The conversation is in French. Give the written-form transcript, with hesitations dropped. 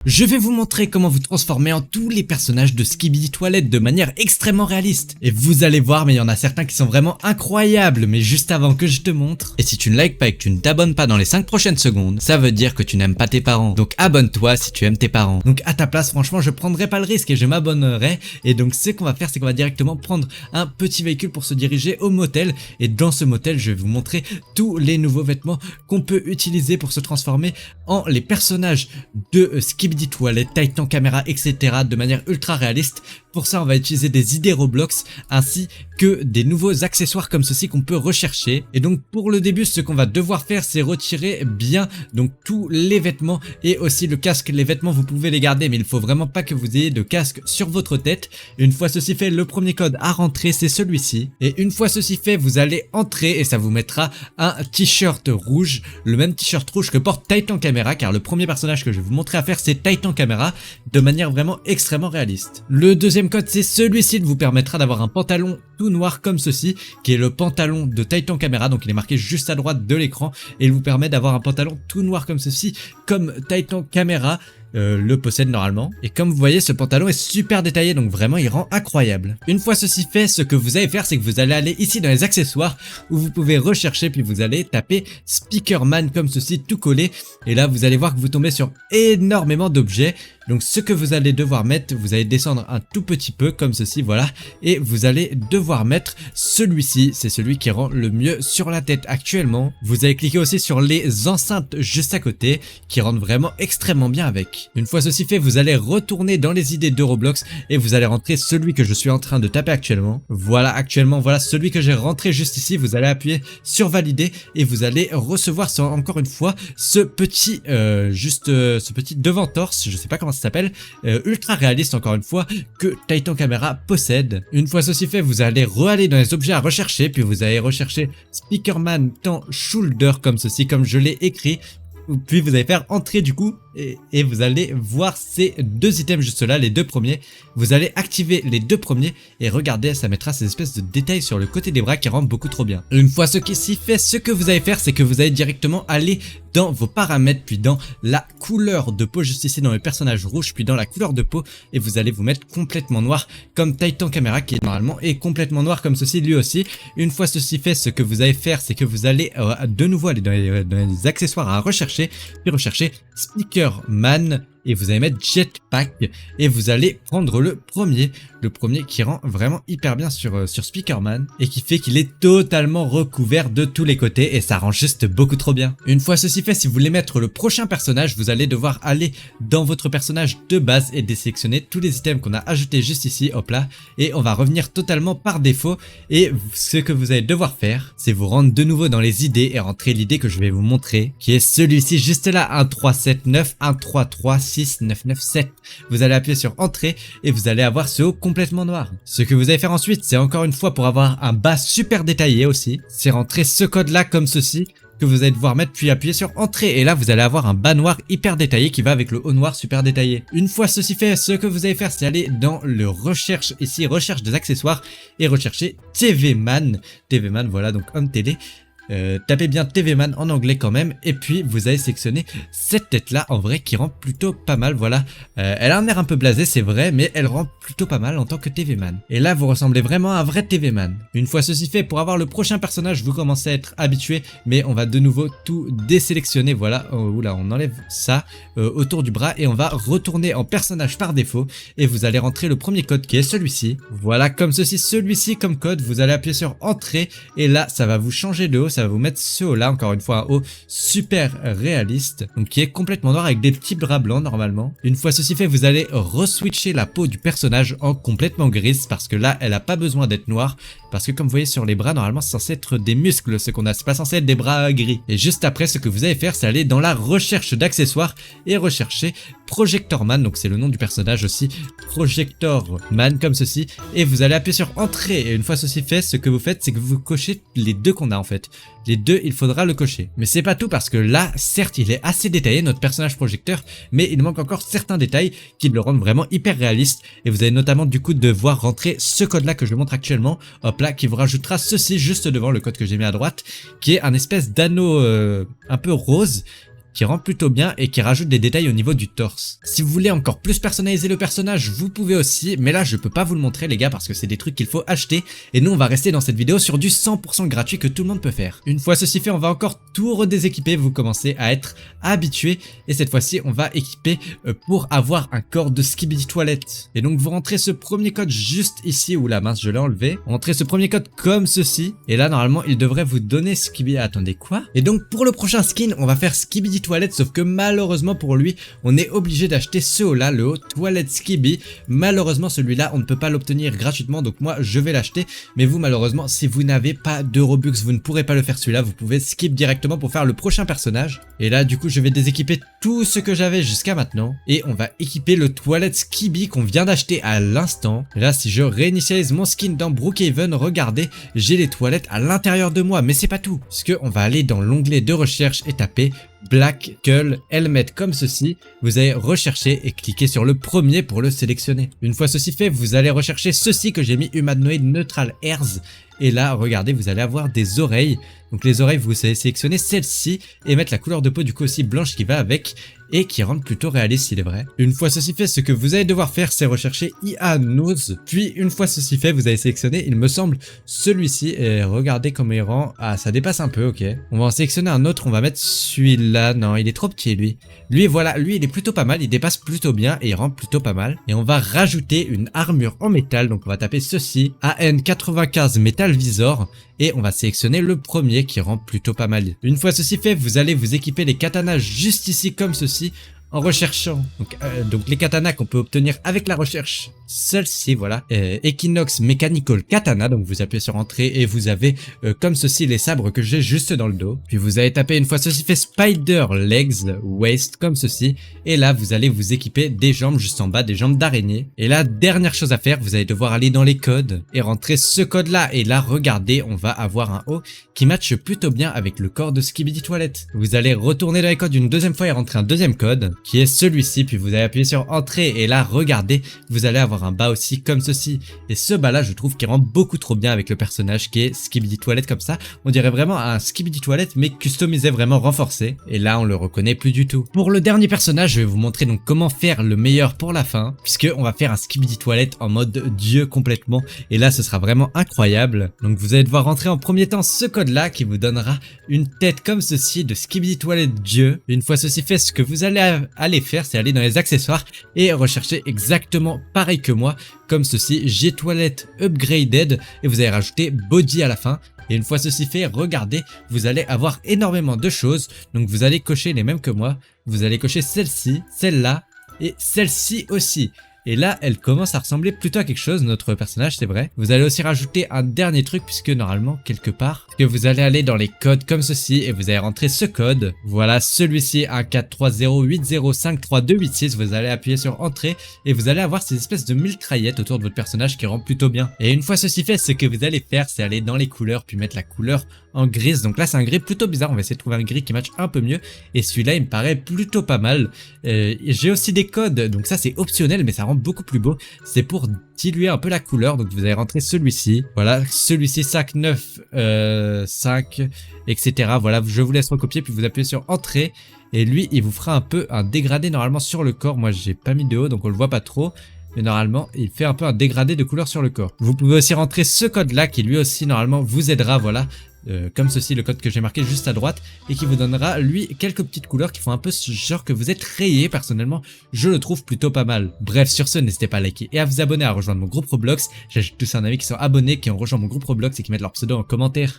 Je vais vous montrer comment vous transformer en tous les personnages de Skibidi Toilet de manière extrêmement réaliste. Et vous allez voir, mais il y en a certains qui sont vraiment incroyables. Mais juste avant que je te montre, et si tu ne likes pas et que tu ne t'abonnes pas dans les 5 prochaines secondes, ça veut dire que tu n'aimes pas tes parents. Donc abonne-toi si tu aimes tes parents. Donc à ta place, franchement, je prendrai pas le risque et je m'abonnerai. Et donc ce qu'on va faire, c'est qu'on va directement prendre un petit véhicule pour se diriger au motel. Et dans ce motel, je vais vous montrer tous les nouveaux vêtements qu'on peut utiliser pour se transformer en les personnages de Skibidi Toilet, Titan Camera, etc. de manière ultra réaliste. Pour ça, on va utiliser des idées Roblox ainsi que des nouveaux accessoires comme ceci qu'on peut rechercher. Et donc pour le début, ce qu'on va devoir faire, c'est retirer bien donc tous les vêtements et aussi le casque. Les vêtements, vous pouvez les garder, mais il faut vraiment pas que vous ayez de casque sur votre tête. Une fois ceci fait, le premier code à rentrer, c'est celui-ci. Et une fois ceci fait, vous allez entrer et ça vous mettra un t-shirt rouge, le même t-shirt rouge que porte Titan Camera, car le premier personnage que je vais vous montrer à faire, c'est Titan Camera, de manière vraiment extrêmement réaliste. Le deuxième code, c'est celui-ci, il vous permettra d'avoir un pantalon tout noir comme ceci, qui est le pantalon de Titan Camera, donc il est marqué juste à droite de l'écran, et il vous permet d'avoir un pantalon tout noir comme ceci, comme Titan Camera le possède normalement. Et comme vous voyez, ce pantalon est super détaillé, donc vraiment il rend incroyable. Une fois ceci fait, ce que vous allez faire, c'est que vous allez aller ici dans les accessoires où vous pouvez rechercher, puis vous allez taper Speakerman comme ceci, tout collé, et là vous allez voir que vous tombez sur énormément d'objets. Donc ce que vous allez devoir mettre, vous allez descendre un tout petit peu comme ceci, voilà, et vous allez devoir mettre celui-ci, c'est celui qui rend le mieux sur la tête actuellement. Vous allez cliquer aussi sur les enceintes juste à côté qui rendent vraiment extrêmement bien avec. Une fois ceci fait, vous allez retourner dans les idées de Roblox et vous allez rentrer celui que je suis en train de taper actuellement. Voilà, actuellement, voilà celui que j'ai rentré juste ici. Vous allez appuyer sur valider et vous allez recevoir encore une fois ce petit ce petit devant-torse, je sais pas comment ça s'appelle, ultra réaliste encore une fois, que Titan Camera possède. Une fois ceci fait, vous allez re-aller dans les objets à rechercher, puis vous allez rechercher Speakerman Tan Shoulder comme ceci, comme je l'ai écrit. Puis vous allez faire entrer du coup et vous allez voir ces deux items juste là, les deux premiers. Vous allez activer les deux premiers et regardez, ça mettra ces espèces de détails sur le côté des bras qui rendent beaucoup trop bien. Une fois ce qui s'y fait, ce que vous allez faire, c'est que vous allez directement aller dans vos paramètres, puis dans la couleur de peau juste ici dans le personnage rouge, puis dans la couleur de peau, et vous allez vous mettre complètement noir comme Titan Camera qui est normalement est complètement noir comme ceci lui aussi. Une fois ceci fait, ce que vous allez faire, c'est que vous allez de nouveau aller dans les accessoires à rechercher, puis rechercher Speakerman et vous allez mettre Jetpack et vous allez prendre le premier qui rend vraiment hyper bien sur Speakerman et qui fait qu'il est totalement recouvert de tous les côtés et ça rend juste beaucoup trop bien. Une fois ceci fait, si vous voulez mettre le prochain personnage, vous allez devoir aller dans votre personnage de base et désélectionner tous les items qu'on a ajoutés juste ici, hop là, et on va revenir totalement par défaut. Et ce que vous allez devoir faire, c'est vous rendre de nouveau dans les idées et rentrer l'idée que je vais vous montrer, qui est celui-ci juste là, 1379 1336 Vous allez appuyer sur entrée et vous allez avoir ce haut complètement noir. Ce que vous allez faire ensuite, c'est encore une fois pour avoir un bas super détaillé aussi, c'est rentrer ce code là comme ceci que vous allez devoir mettre, puis appuyer sur entrée et là vous allez avoir un bas noir hyper détaillé qui va avec le haut noir super détaillé. Une fois ceci fait, ce que vous allez faire, c'est aller dans le recherche ici, recherche des accessoires et rechercher TVman, voilà, donc homme télé. Tapez bien TVman en anglais quand même et puis vous allez sélectionner cette tête là en vrai qui rend plutôt pas mal, voilà. Elle a un air un peu blasé c'est vrai, mais elle rend plutôt pas mal en tant que TVman. Et là vous ressemblez vraiment à un vrai TVman. Une fois ceci fait, pour avoir le prochain personnage vous commencez à être habitué, mais on va de nouveau tout désélectionner, voilà. Oula, on enlève ça autour du bras et on va retourner en personnage par défaut et vous allez rentrer le premier code qui est celui-ci, voilà, comme ceci, celui-ci comme code. Vous allez appuyer sur entrée et là ça va vous changer de haut, ça va vous mettre ce haut là, encore une fois un haut super réaliste, donc qui est complètement noir avec des petits bras blancs normalement. Une fois ceci fait, vous allez reswitcher la peau du personnage en complètement grise parce que là elle a pas besoin d'être noire, parce que comme vous voyez sur les bras normalement c'est censé être des muscles ce qu'on a, c'est pas censé être des bras gris. Et juste après, ce que vous allez faire, c'est aller dans la recherche d'accessoires et rechercher Projectorman, donc c'est le nom du personnage aussi, Projectorman comme ceci, et vous allez appuyer sur entrée et une fois ceci fait, ce que vous faites, c'est que vous cochez les deux qu'on a en fait. Les deux, il faudra le cocher. Mais c'est pas tout parce que là, certes, il est assez détaillé, notre personnage projecteur, mais il manque encore certains détails qui le rendent vraiment hyper réaliste. Et vous allez notamment du coup devoir rentrer ce code-là que je vous montre actuellement, hop là, qui vous rajoutera ceci juste devant le code que j'ai mis à droite, qui est un espèce d'anneau un peu rose qui rend plutôt bien et qui rajoute des détails au niveau du torse. Si vous voulez encore plus personnaliser le personnage, vous pouvez aussi, mais là je peux pas vous le montrer les gars parce que c'est des trucs qu'il faut acheter et nous on va rester dans cette vidéo sur du 100% gratuit que tout le monde peut faire. Une fois ceci fait, on va encore tout redéséquiper, vous commencez à être habitué et cette fois-ci on va équiper pour avoir un corps de Skibidi Toilette. Et donc vous rentrez ce premier code juste ici où la mince je l'ai enlevé, vous rentrez ce premier code comme ceci et là normalement il devrait vous donner Skibidi, attendez quoi? Et donc pour le prochain skin on va faire Skibidi Toilette, sauf que malheureusement pour lui on est obligé d'acheter ce haut là, le haut Toilette Skibidi. Malheureusement celui-là on ne peut pas l'obtenir gratuitement, donc moi je vais l'acheter, mais vous malheureusement si vous n'avez pas de Robux vous ne pourrez pas le faire celui-là, vous pouvez skip directement pour faire le prochain personnage. Et là du coup je vais déséquiper tout ce que j'avais jusqu'à maintenant et on va équiper le Toilette Skibidi qu'on vient d'acheter à l'instant. Là si je réinitialise mon skin dans Brookhaven, regardez, j'ai les toilettes à l'intérieur de moi, mais c'est pas tout, puisque on va aller dans l'onglet de recherche et taper Black Skull Helmet comme ceci, vous allez rechercher et cliquer sur le premier pour le sélectionner. Une fois ceci fait, vous allez rechercher ceci que j'ai mis Humanoid Neutral Hairs et là regardez vous allez avoir des oreilles, donc les oreilles vous allez sélectionner celle-ci et mettre la couleur de peau du coup aussi blanche qui va avec et qui rend plutôt réaliste il est vrai. Une fois ceci fait, ce que vous allez devoir faire c'est rechercher IA Nose, puis une fois ceci fait vous allez sélectionner il me semble celui-ci et regardez comment il rend, ah ça dépasse un peu, ok. On va en sélectionner un autre, on va mettre celui-là, non il est trop petit lui voilà, lui il est plutôt pas mal, il dépasse plutôt bien et il rend plutôt pas mal. Et on va rajouter une armure en métal, donc on va taper ceci, AN95 Metal Visor et on va sélectionner le premier qui rend plutôt pas mal. Une fois ceci fait, vous allez vous équiper les katanas juste ici comme ceci en recherchant donc les katanas qu'on peut obtenir avec la recherche, celle-ci voilà, Equinox Mechanical Katana, donc vous appuyez sur entrée et vous avez comme ceci les sabres que j'ai juste dans le dos, puis vous allez taper une fois ceci fait Spider Legs Waist comme ceci et là vous allez vous équiper des jambes juste en bas, des jambes d'araignée. Et là dernière chose à faire, vous allez devoir aller dans les codes et rentrer ce code là et là regardez on va avoir un haut qui matche plutôt bien avec le corps de Skibidi Toilette. Vous allez retourner dans les codes une deuxième fois et rentrer un deuxième code qui est celui-ci, puis vous allez appuyer sur entrée et là regardez vous allez avoir un bas aussi comme ceci et ce bas là je trouve qu'il rend beaucoup trop bien avec le personnage qui est Skibidi Toilette comme ça, on dirait vraiment un Skibidi Toilette mais customisé, vraiment renforcé et là on le reconnaît plus du tout. Pour le dernier personnage je vais vous montrer donc comment faire le meilleur pour la fin, puisque on va faire un Skibidi Toilette en mode dieu complètement et là ce sera vraiment incroyable. Donc vous allez devoir rentrer en premier temps ce code là qui vous donnera une tête comme ceci de Skibidi Toilette dieu. Une fois ceci fait, ce que vous allez faire c'est aller dans les accessoires et rechercher exactement pareil que moi comme ceci, j'ai Toilette Upgraded et vous allez rajouter Body à la fin. Et une fois ceci fait, regardez, vous allez avoir énormément de choses, donc vous allez cocher les mêmes que moi, vous allez cocher celle-ci, celle-là et celle-ci aussi. Et là, elle commence à ressembler plutôt à quelque chose, notre personnage, c'est vrai. Vous allez aussi rajouter un dernier truc, puisque normalement, quelque part, que vous allez aller dans les codes comme ceci, et vous allez rentrer ce code. Voilà, celui-ci, 143080532286, vous allez appuyer sur entrée, et vous allez avoir ces espèces de mitraillettes autour de votre personnage qui rend plutôt bien. Et une fois ceci fait, ce que vous allez faire, c'est aller dans les couleurs, puis mettre la couleur en grise. Donc là, c'est un gris plutôt bizarre, on va essayer de trouver un gris qui matche un peu mieux, et celui-là, il me paraît plutôt pas mal. J'ai aussi des codes, donc ça, c'est optionnel, mais ça rend beaucoup plus beau, c'est pour diluer un peu la couleur. Donc vous allez rentrer celui-ci, voilà, celui-ci 5, 9, 5, etc. Voilà, je vous laisse recopier puis vous appuyez sur entrée et lui il vous fera un peu un dégradé normalement sur le corps. Moi j'ai pas mis de haut donc on le voit pas trop, mais normalement il fait un peu un dégradé de couleur sur le corps. Vous pouvez aussi rentrer ce code là qui lui aussi normalement vous aidera, voilà, comme ceci, le code que j'ai marqué juste à droite et qui vous donnera lui quelques petites couleurs qui font un peu ce genre que vous êtes rayé. Personnellement je le trouve plutôt pas mal. Bref, sur ce, n'hésitez pas à liker et à vous abonner, à rejoindre mon groupe Roblox. J'ajoute tous un ami qui sont abonnés, qui ont rejoint mon groupe Roblox et qui mettent leur pseudo en commentaire.